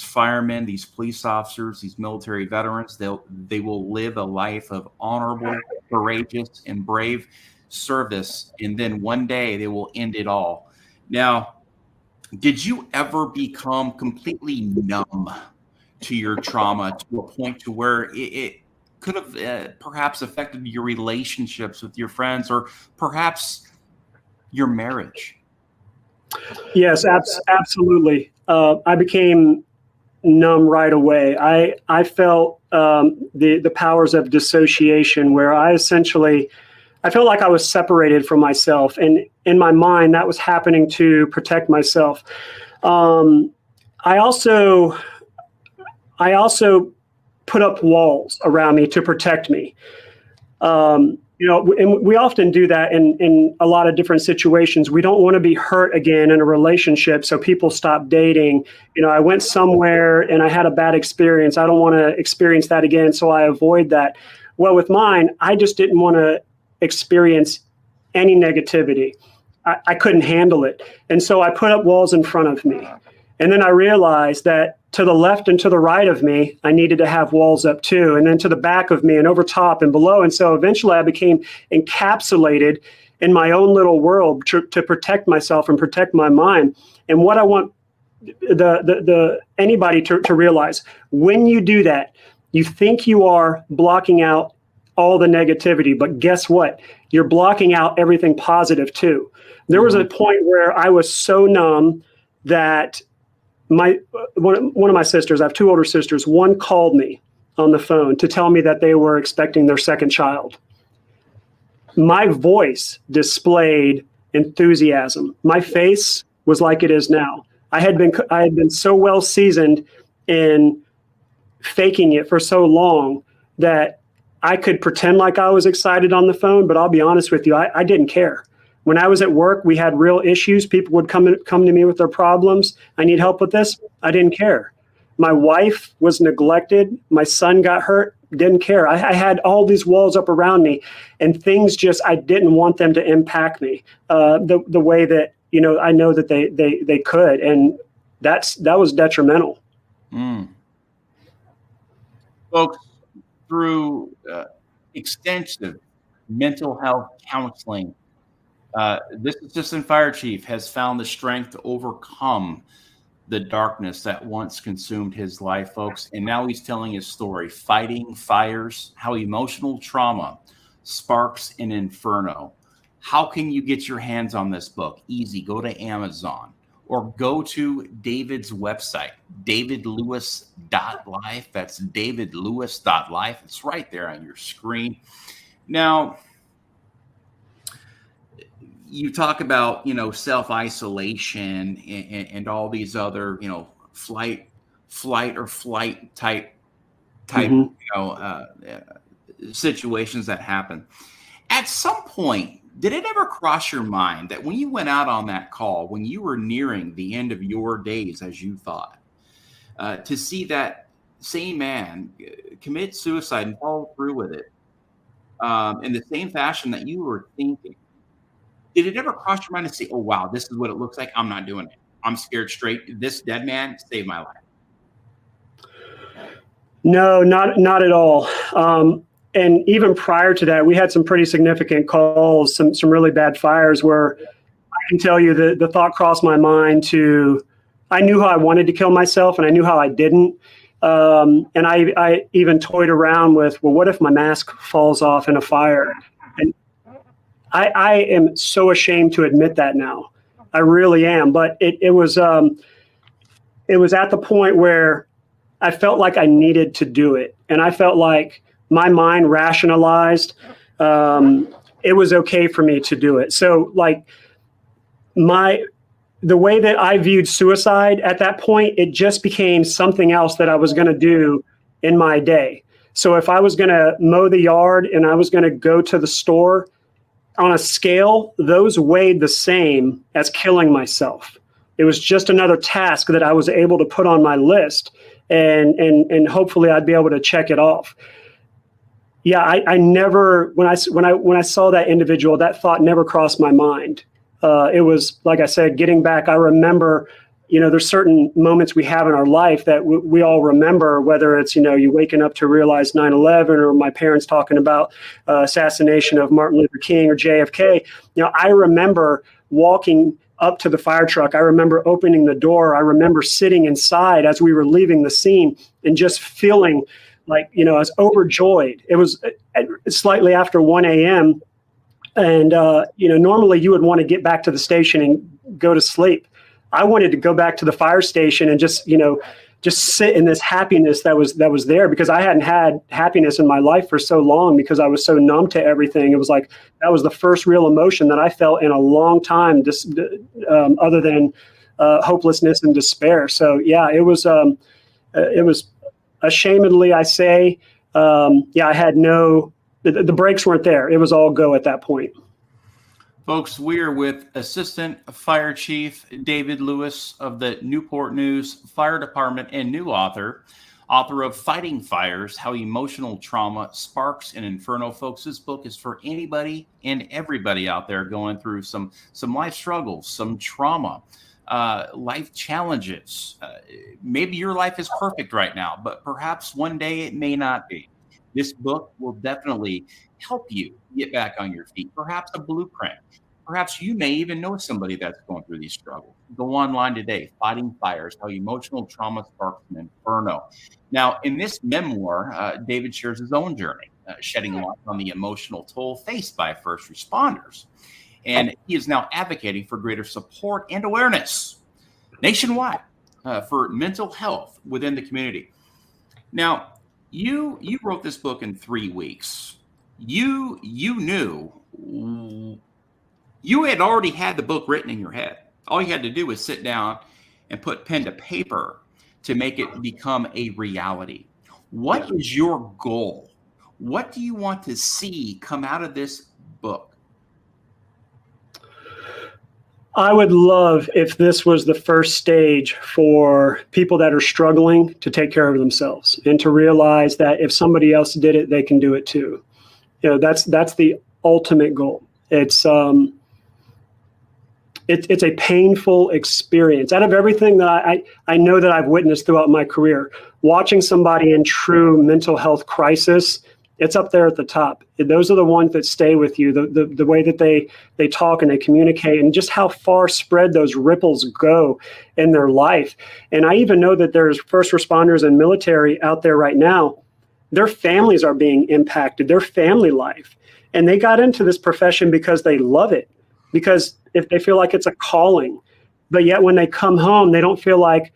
firemen, these police officers, these military veterans, they will live a life of honorable, courageous, and brave service, and then one day they will end it all. Now, did you ever become completely numb to your trauma to a point to where it could have perhaps affected your relationships with your friends, or perhaps your marriage? Yes, absolutely. I became numb right away. I felt the powers of dissociation, where I felt like I was separated from myself, and in my mind that was happening to protect myself. I also put up walls around me to protect me. And we often do that in a lot of different situations. We don't want to be hurt again in a relationship, so people stop dating. I went somewhere and I had a bad experience. I don't want to experience that again, so I avoid that. Well, with mine, I just didn't want to experience any negativity. I couldn't handle it. And so I put up walls in front of me. And then I realized that to the left and to the right of me, I needed to have walls up too. And then to the back of me and over top and below. And so eventually I became encapsulated in my own little world to protect myself and protect my mind. And what I want anybody to realize, when you do that, you think you are blocking out all the negativity, but guess what? You're blocking out everything positive too. There was a point where I was so numb that one of my sisters, I have two older sisters, one called me on the phone to tell me that they were expecting their second child. My voice displayed enthusiasm. My face was like it is now. I had been so well seasoned in faking it for so long that I could pretend like I was excited on the phone, but I'll be honest with you, I didn't care. When I was at work, we had real issues. People would come to me with their problems. I need help with this. I didn't care. My wife was neglected. My son got hurt. Didn't care. I had all these walls up around me, and things I didn't want them to impact me the way that I know that they could, and that was detrimental. Folks, through extensive mental health counseling, this assistant fire chief has found the strength to overcome the darkness that once consumed his life, folks. And now he's telling his story, fighting fires, how emotional trauma sparks an inferno. How can you get your hands on this book? Easy. Go to Amazon or go to David's website, davidlewis.life. That's davidlewis.life. It's right there on your screen. Now, you talk about, self-isolation and all these other, flight type, situations that happen. At some point, did it ever cross your mind that when you went out on that call, when you were nearing the end of your days, as you thought, to see that same man commit suicide and follow through with it in the same fashion that you were thinking? Did it ever cross your mind to say, oh, wow, this is what it looks like? I'm not doing it. I'm scared straight. This dead man saved my life. No, not at all. And even prior to that, we had some pretty significant calls, some really bad fires where I can tell you the thought crossed my mind I knew how I wanted to kill myself and I knew how I didn't. And I even toyed around with, well, what if my mask falls off in a fire? And I am so ashamed to admit that now. I really am. But it was at the point where I felt like I needed to do it. And I felt like my mind rationalized it was okay for me to do it. So like the way that I viewed suicide at that point, it just became something else that I was going to do in my day. So if I was going to mow the yard and I was going to go to the store, on a scale, those weighed the same as killing myself. It was just another task that I was able to put on my list, and hopefully I'd be able to check it off. Yeah, I never, when I saw that individual, that thought never crossed my mind. It was, like I said, getting back. I remember, there's certain moments we have in our life that we all remember, whether it's, you waking up to realize 9/11 or my parents talking about assassination of Martin Luther King or JFK. I remember walking up to the fire truck. I remember opening the door. I remember sitting inside as we were leaving the scene and just feeling like, I was overjoyed. It was slightly after 1 a.m. And, normally you would want to get back to the station and go to sleep. I wanted to go back to the fire station and just sit in this happiness that was there, because I hadn't had happiness in my life for so long because I was so numb to everything. It was like, that was the first real emotion that I felt in a long time, other than hopelessness and despair. So yeah, it was ashamedly, I say, I had no the brakes weren't there. It was all go at that point. Folks, we're with Assistant Fire Chief David Lewis of the Newport News Fire Department and new author of Fighting Fires, How Emotional Trauma Sparks an Inferno. Folks, this book is for anybody and everybody out there going through some life struggles, some trauma, life challenges. Maybe your life is perfect right now, but perhaps one day it may not be. This book will definitely help you get back on your feet, perhaps a blueprint. Perhaps you may even know somebody that's going through these struggles. Go online today, Fighting Fires, How Emotional Trauma Sparks an Inferno. Now, in this memoir, David shares his own journey, shedding light on the emotional toll faced by first responders. And he is now advocating for greater support and awareness nationwide for mental health within the community. Now, you wrote this book in 3 weeks. You knew you had already had the book written in your head. All you had to do was sit down and put pen to paper to make it become a reality. What is your goal? What do you want to see come out of this book? I would love if this was the first stage for people that are struggling to take care of themselves and to realize that if somebody else did it, they can do it too. That's the ultimate goal. It's a painful experience. Out of everything that I know that I've witnessed throughout my career, watching somebody in true mental health crisis, it's up there at the top. Those are the ones that stay with you, the way that they talk and they communicate, and just how far spread those ripples go in their life. And I even know that there's first responders and military out there right now. Their families are being impacted, their family life. And they got into this profession because they love it, because if they feel like it's a calling. But yet when they come home, they don't feel like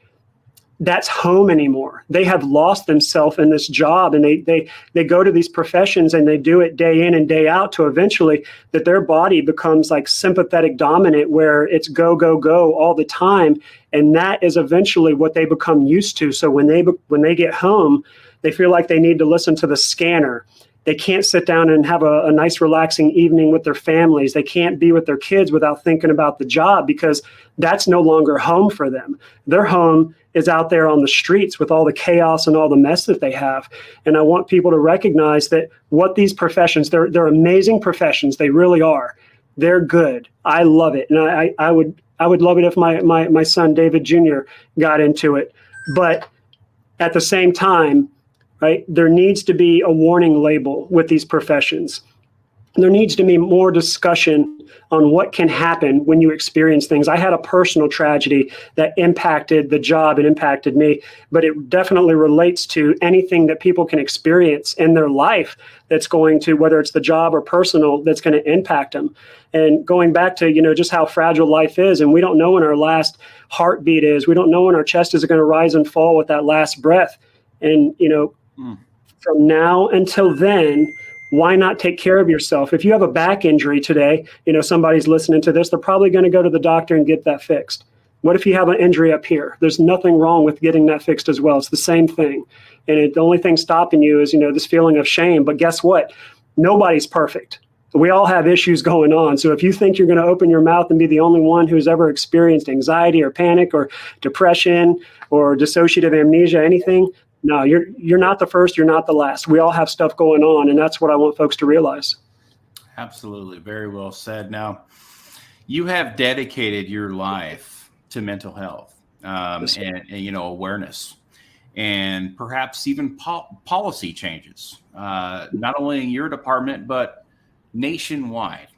that's home anymore. They have lost themselves in this job, and they go to these professions and they do it day in and day out to eventually that their body becomes like sympathetic dominant, where it's go, go, go all the time. And that is eventually what they become used to. So when they get home, they feel like they need to listen to the scanner. They can't sit down and have a nice relaxing evening with their families. They can't be with their kids without thinking about the job, because that's no longer home for them. Their home is out there on the streets with all the chaos and all the mess that they have. And I want people to recognize that what these professions, they're amazing professions. They really are. They're good. I love it. And I would love it if my son, David Jr., got into it. But at the same time, right, there needs to be a warning label with these professions. There needs to be more discussion on what can happen when you experience things. I had a personal tragedy that impacted the job and impacted me, but it definitely relates to anything that people can experience in their life that's going to, whether it's the job or personal, that's going to impact them. And going back to, just how fragile life is, and we don't know when our last heartbeat is. We don't know when our chest is going to rise and fall with that last breath. And, from now until then, why not take care of yourself? If you have a back injury today, somebody's listening to this, they're probably going to go to the doctor and get that fixed. What if you have an injury up here? There's nothing wrong with getting that fixed as well. It's the same thing. And the only thing stopping you is, this feeling of shame. But guess what? Nobody's perfect. We all have issues going on. So if you think you're going to open your mouth and be the only one who's ever experienced anxiety or panic or depression or dissociative amnesia, anything, no, you're not the first, you're not the last. We all have stuff going on, and that's what I want folks to realize. Absolutely. Very well said. Now, you have dedicated your life to mental health and awareness, and perhaps even policy changes, not only in your department, but nationwide,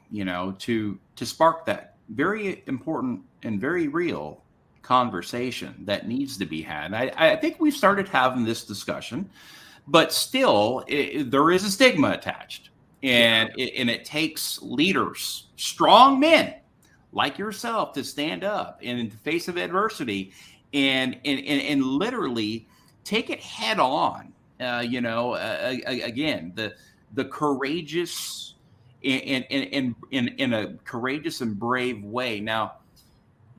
to spark that very important and very real conversation that needs to be had. I think we've started having this discussion, but still there is a stigma attached, and it takes leaders, strong men like yourself, to stand up in the face of adversity and literally take it head on. Again, the courageous in a courageous and brave way. Now,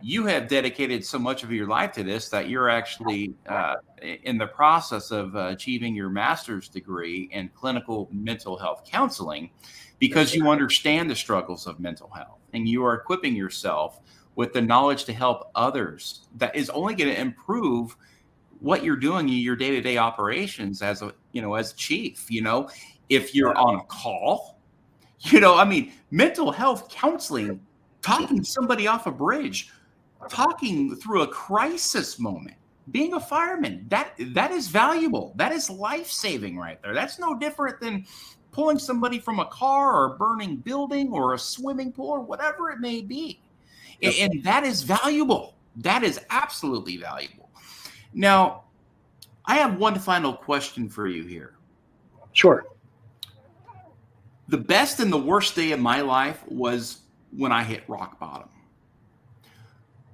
you have dedicated so much of your life to this that you're actually in the process of achieving your master's degree in clinical mental health counseling, because you understand the struggles of mental health, and you are equipping yourself with the knowledge to help others. That is only going to improve what you're doing in your day-to-day operations as a, as chief. If you're on a call, mental health counseling, talking somebody off a bridge, talking through a crisis moment, being a fireman, that is valuable. That is life-saving right there. That's no different than pulling somebody from a car or a burning building or a swimming pool or whatever it may be. Yep. And that is valuable. That is absolutely valuable. Now, I have one final question for you here. Sure. The best and the worst day of my life was when I hit rock bottom.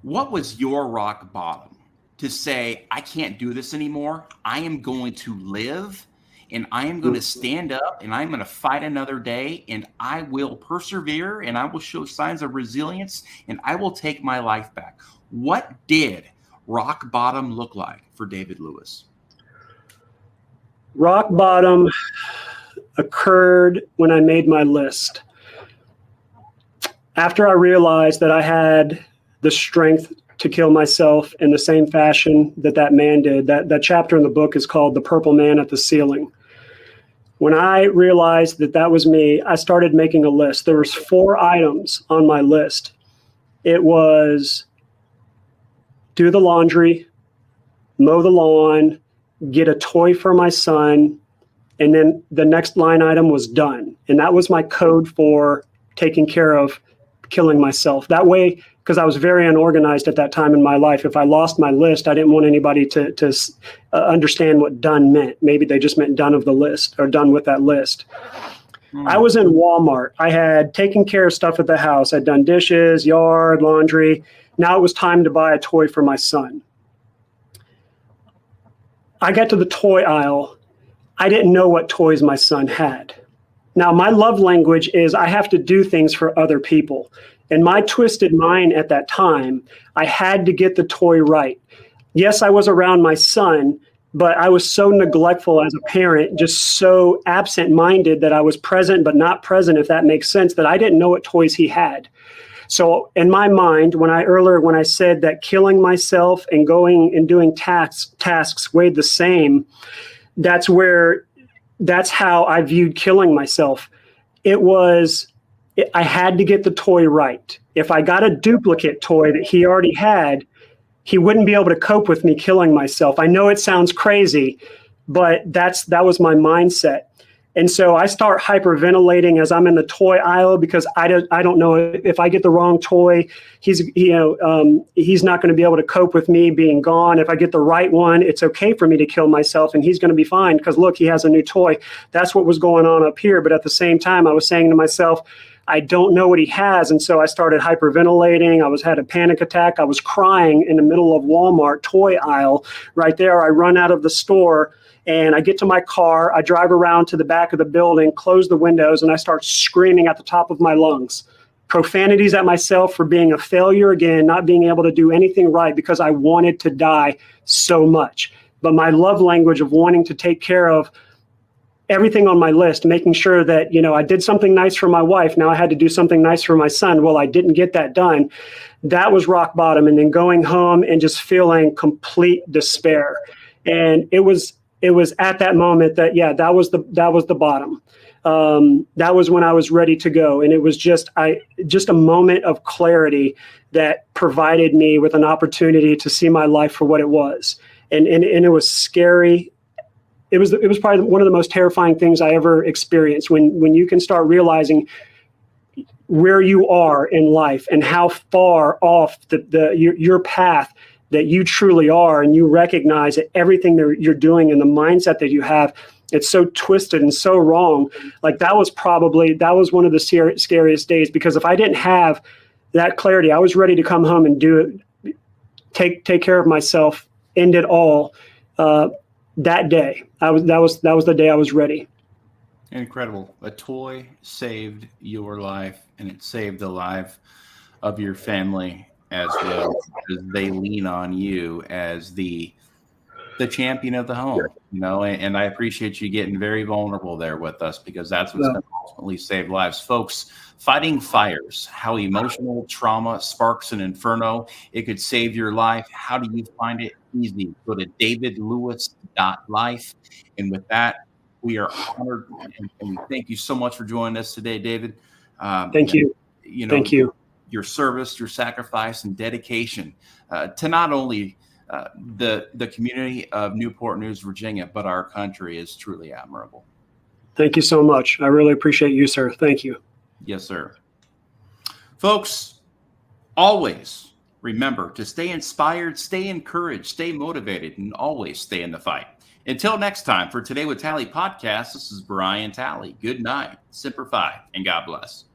What was your rock bottom to say, I can't do this anymore? I am going to live, and I am going to stand up, and I'm going to fight another day, and I will persevere, and I will show signs of resilience, and I will take my life back. What did rock bottom look like for David Lewis? Rock bottom occurred when I made my list. After I realized that I had the strength to kill myself in the same fashion that man did. That chapter in the book is called The Purple Man at the Ceiling. When I realized that was me, I started making a list. There was 4 items on my list. It was do the laundry, mow the lawn, get a toy for my son, and then the next line item was done. And that was my code for taking care of killing myself. That way, because I was very unorganized at that time in my life, if I lost my list, I didn't want anybody to understand what done meant. Maybe they just meant done of the list or done with that list. I was in Walmart. I had taken care of stuff at the house. I'd done dishes, yard, laundry. Now it was time to buy a toy for my son. I got to the toy aisle. I didn't know what toys my son had. Now, my love language is I have to do things for other people. In my twisted mind at that time, I had to get the toy right. Yes, I was around my son, but I was so neglectful as a parent, just so absent-minded that I was present but not present, if that makes sense, that I didn't know what toys he had. So in my mind, when I said that killing myself and going and doing tasks weighed the same, that's how I viewed killing myself. I had to get the toy right. If I got a duplicate toy that he already had, he wouldn't be able to cope with me killing myself. I know it sounds crazy, but that was my mindset. And so I start hyperventilating as I'm in the toy aisle because I don't know if I get the wrong toy, he's not going to be able to cope with me being gone. If I get the right one, it's okay for me to kill myself and he's going to be fine because look, he has a new toy. That's what was going on up here. But at the same time, I was saying to myself, I don't know what he has. And so I started hyperventilating. I had a panic attack. I was crying in the middle of Walmart toy aisle right there. I run out of the store and I get to my car. I drive around to the back of the building, close the windows, and I start screaming at the top of my lungs. Profanities at myself for being a failure again, not being able to do anything right because I wanted to die so much. But my love language of wanting to take care of everything on my list, making sure that, I did something nice for my wife. Now I had to do something nice for my son. Well, I didn't get that done. That was rock bottom. And then going home and just feeling complete despair. And it was at that moment that was the bottom. That was when I was ready to go. And it was just a moment of clarity that provided me with an opportunity to see my life for what it was. And it was scary. It was probably one of the most terrifying things I ever experienced when you can start realizing where you are in life and how far off your path that you truly are, and you recognize that everything that you're doing and the mindset that you have, it's so twisted and so wrong. Like that was one of the scariest days, because if I didn't have that clarity, I was ready to come home and do it, take care of myself, end it all. That day, that was the day I was ready. Incredible. A toy saved your life, and it saved the life of your family. as well as they lean on you as the champion of the home, and I appreciate you getting very vulnerable there with us, because that's what's going to ultimately save lives. Folks, fighting fires, how emotional trauma sparks an inferno. It could save your life. How do you find it? Easy. Go to davidlewis.life. And with that, we are honored, and we thank you so much for joining us today, David. Thank you. Thank you. Your service, your sacrifice, and dedication to not only the community of Newport News, Virginia, but our country is truly admirable. Thank you so much. I really appreciate you, sir. Thank you. Yes, sir. Folks, always remember to stay inspired, stay encouraged, stay motivated, and always stay in the fight. Until next time, for Today with Tally podcast, this is Brian Tally. Good night, Semper Fi, and God bless.